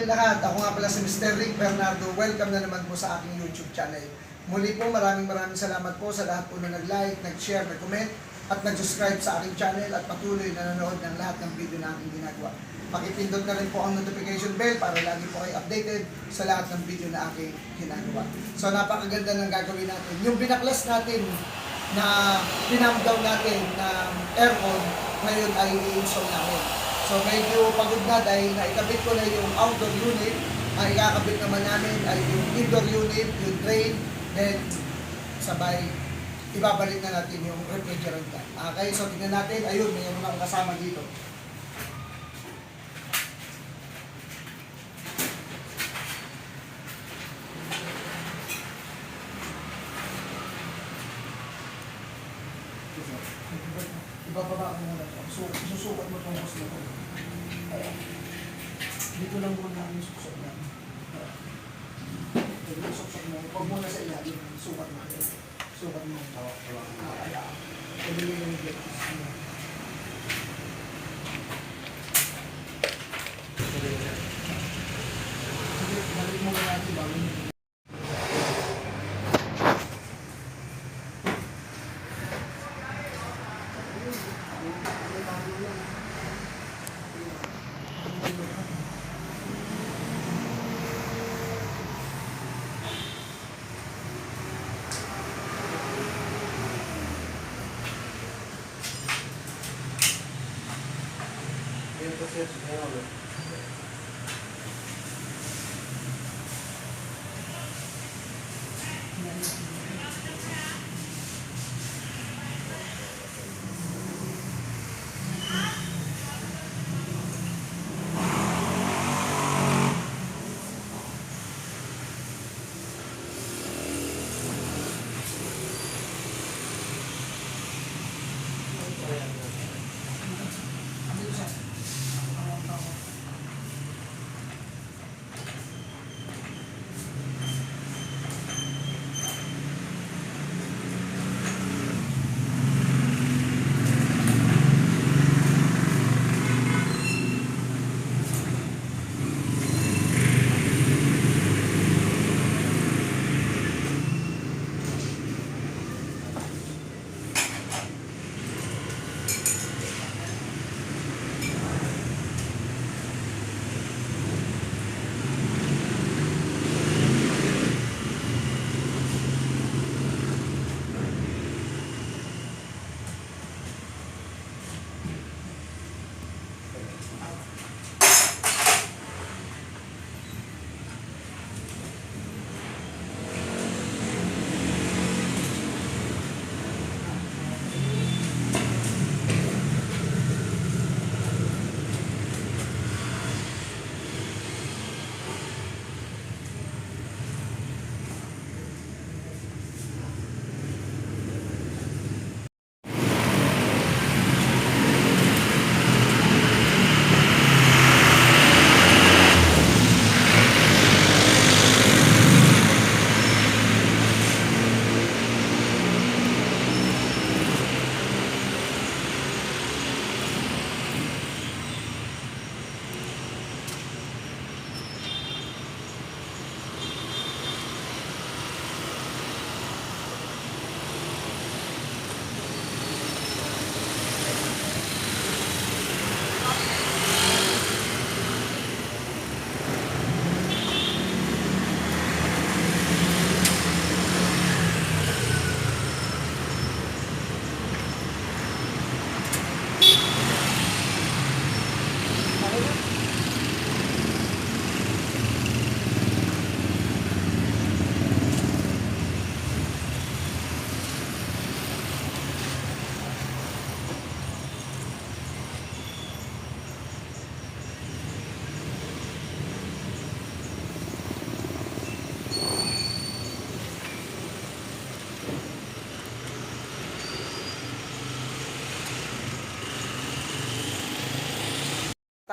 inyo lahat. Ako nga pala si Mr. Rick Bernardo. Welcome na naman po sa aking YouTube channel. Muli po, maraming salamat po sa lahat po na nag-like, nag-share, nag-comment, at nag-subscribe sa aking channel at patuloy na nanonood ng lahat ng video na aking ginagawa. Pakipindot na rin po ang notification bell para lagi po kayo updated sa lahat ng video na aking ginagawa. So napakaganda ng gagawin natin. Yung binaklas natin na pinamdown natin na aircon, ngayon ay i-install namin. So medyo pagod na dahil naikabit ko na yung outdoor unit. Ang ikakabit naman namin ay yung indoor unit, yung drain, then sabay ibabalik na natin yung refrigerant. Okay, so tingnan natin. Ayun, mayroon akong kasama dito. Ibababa ko muna ito. So, susukat mo itong hose na ito. Ayan. Dito lang muna ang suksok na. Dito suksok mo. Huwag muna sa ilalim. Sukat mo. Sukat mo. Ayan. Pwede mo yung get. Sige, balik mo na natin bago nyo.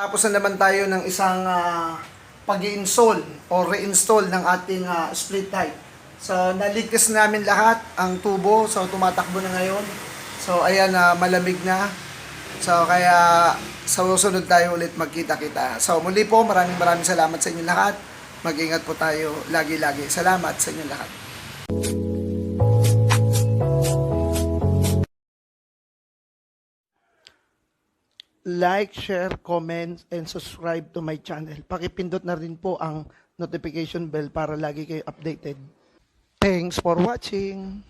Tapos na naman tayo ng isang pag-i-install o re-install ng ating split height. So naligtas namin lahat ang tubo, so tumatakbo na ngayon. So ayan, malamig na. So, kaya sa susunod tayo ulit magkita-kita. So, muli po, maraming salamat sa inyo lahat. Mag-ingat po tayo lagi-lagi. Salamat sa inyo lahat. Like, share, comment, and subscribe to my channel. Pakipindot na rin po ang notification bell para lagi kayo updated. Thanks for watching.